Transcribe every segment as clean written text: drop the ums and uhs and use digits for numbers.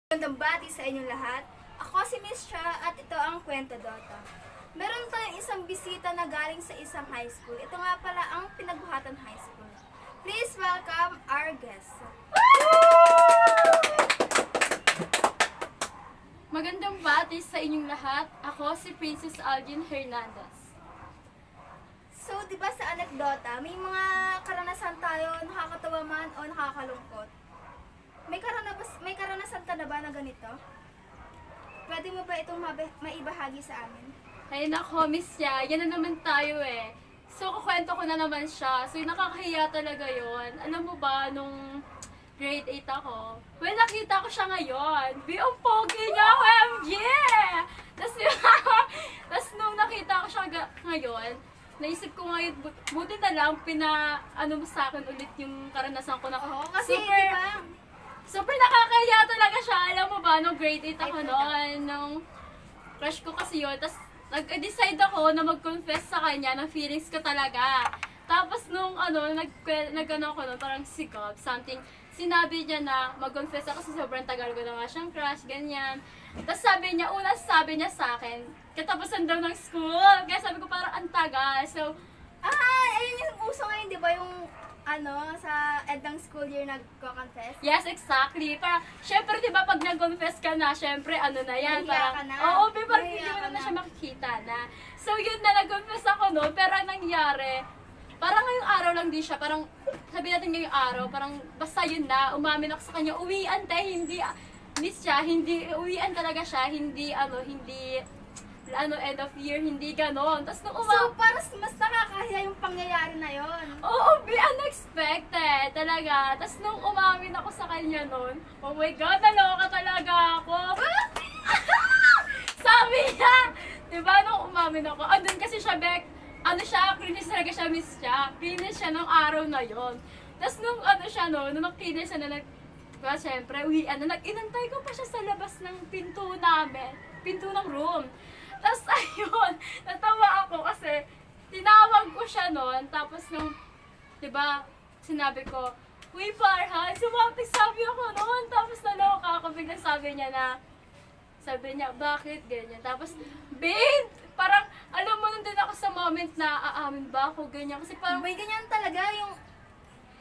Magandang bati sa inyong lahat. Ako si Miss Cha at ito ang Kwento Dota. Meron tayong isang bisita na galing sa isang high school. Ito nga pala ang Pinagbuhatan High School. Please welcome our guest. Magandang bati sa inyong lahat. Ako si Princess Algin Hernandez. So, di ba sa anekdota, may mga karanasan tayo, nakakatawa man o nakakalungkot. May karanasan ka na ba na ganito? Pwede mo ba itong maibahagi sa amin? Ay nako, Miss Ya, yan na naman tayo eh. So, kukwento ko na naman siya. So, nakakahiya talaga yon. Alam mo ba, nung grade 8 ako, well, nakita ko siya ngayon. Ang pogi niya, OMG! Tapos nung nakita ko siya ngayon, naisip ko ngayon, buti na lang, mo sa akin ulit yung karanasan ko na Oo, kasi di ba? Super nakakahiya talaga siya. Alam mo ba, nung grade 8 ako noon, nung crush ko kasi yun. Tapos, nag-decide ako na mag-confess sa kanya ng feelings ko talaga. Tapos, nung nag-ano ko nun, parang sikap, something, sinabi niya na mag-confess ako kasi sobrang tagal ko na nga siyang crush, ganyan. Tapos sabi niya sa akin, katapusan daw ng school. Kaya sabi ko parang ang tagal. So, Ayun yung uso ngayon, di ba? Yung sa edang school year nagko-confess? yes, exactly. Parang, syempre, di ba, pag nag-confess ka na, syempre, ano na yan, Nahiya parang, ka na. oo, parang Nahiya hindi mo ka na na. siya makikita na. So, yun na, nag-confess ako noon, pero ang nangyari, parang ngayong araw lang din siya, parang, sabi natin ngayong araw, parang, basta yun na, umamin ako sa kanya, uwian tayo, hindi, miss siya, hindi, uwian talaga siya, hindi, end of year, hindi ganon. Tapos nung So, parang mas nakakahiya yung pangyayari na yon. oo, unexpected, talaga. Tapos nung umamin ako sa kanya noon, oh my God, naloka talaga ako. Sabi niya, di ba, nung umamin ako, andun kasi siya, cringe talaga siya, miss siya. Cringe siya nung araw na yon. Tapos nung nung nakinis siya na syempre, inantay ko pa siya sa labas ng pinto ng room. Tapos ayun, natawa ako kasi tinawag ko siya noon, tapos nung, di ba, sinabi ko, uy, Farhan, sabi ako noon, tapos naloka ako, biglang sabi niya, bakit, ganyan. Tapos, babe, parang, alam mo, nandun ako sa moment na aamin ba ako, ganyan. Kasi parang, May ganyan talaga yung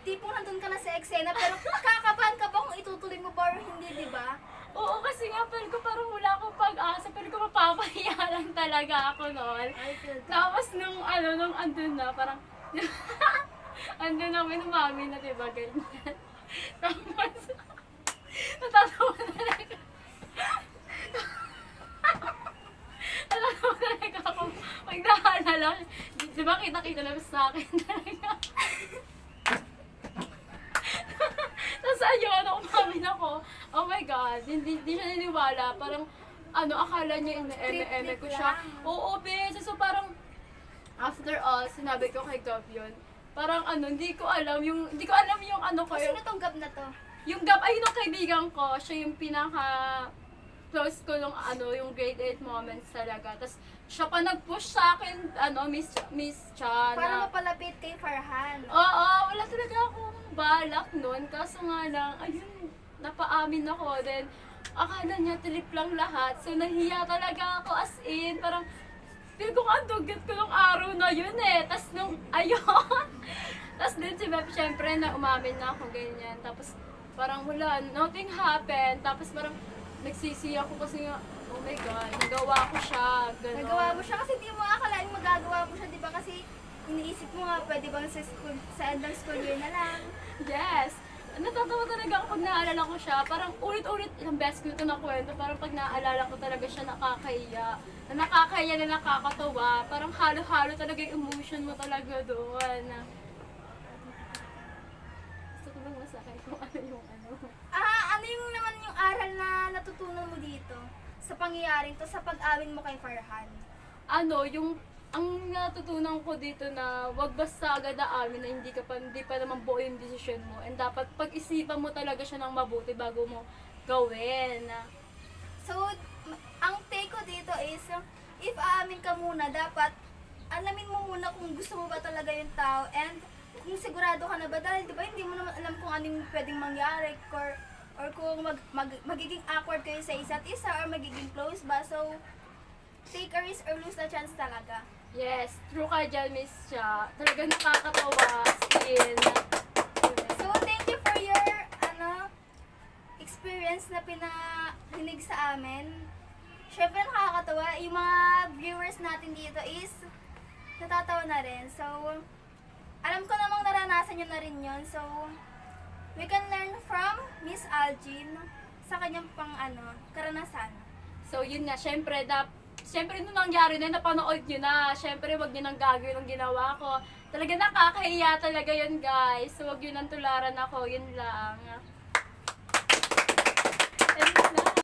tipong nandun ka na sa eksena pero kakabahan ka ba kung itutuloy mo ba or hindi, di ba? oo, kasi nga, pero ko parang wala akong pag-asa, pero ko mapapahiya lang talaga ako noon. Tapos nung andun na, parang, andun namin umami na, diba, ganyan. Tapos, natatawa talaga. Natatawa talaga ako. Pag naalala, diba, kita-kita na sa akin talaga. Tapos ayun, umamin ako. Oh my God, hindi siya niniwala. Parang, akala niya ine-eme ko siya. lang. Oo, bes. So parang, after all, sinabi ko kay Gab yun. Parang hindi ko alam yung ko. Sino tong gab na to? Yung Gab, ay yung kaibigan ko. Siya yung pinaka close ko nung yung grade 8 moments talaga. Tapos, siya pa nag-push sa akin, Miss Cha. Para mapalapit kay Farhan. Oo, wala talaga akong balak nun. Kaso nga lang, ayun, napaamin ako. Then, akala niya trip lang lahat. So, nahiya talaga ako as in. Parang, feel ko nga ang dugyot ko nung araw na yun eh. Tapos nung, ayun. Tapos din, syempre, na umamin na ako ganyan. Tapos, parang wala, nothing happened. Tapos parang, nagsisi ako kasi nga, oh my God, nagawa ko siya. Ganon. Nagawa mo siya kasi di mo akalain magagawa mo siya, di ba? Kasi iniisip mo nga, pwede bang sa endang school year na lang. Yes. Natatawa talaga ako pag naalala ko siya. Parang ulit-ulit, ilang beses ko ito nakwento. Parang pag naalala ko talaga siya, nakakahiya. Na nakakatawa. Parang halo-halo talaga yung emotion mo talaga doon. Gusto ko bang masakay kung ano yung Ano yung naman yung aral na natutunan mo dito sa pangyayaring to sa pag-awin mo kay Farhan? Ang natutunan ko dito na wag basta agad aamin na hindi pa naman buo yung desisyon mo. And dapat pag-isipan mo talaga siya ng mabuti bago mo gawin. So, ang take ko dito is, if aamin ka muna, dapat alamin mo muna kung gusto mo ba talaga yung tao and kung sigurado ka na ba dahil di ba hindi mo naman alam kung anong pwedeng mangyari or or kung magiging awkward kayo sa isa't isa or magiging close ba. So, take a risk or lose the chance talaga. Yes, true ka dyan, Miss Cha. Talagang nakakatawa. Skin. So, thank you for your experience na pinahinig sa amin. Syempre nakakatawa. Yung mga viewers natin dito is natatawa na rin. So, alam ko namang naranasan nyo na rin yun. So, we can learn from Miss Algin sa kanyang karanasan. So, yun na. Syempre, nung nangyari na, napanood nyo na. Syempre, wag nyo nang gagawin ang ginawa ko. Talaga nakakahiya talaga yun, guys. So, wag nyo nang tularan ako. Yun lang. Ayun lang.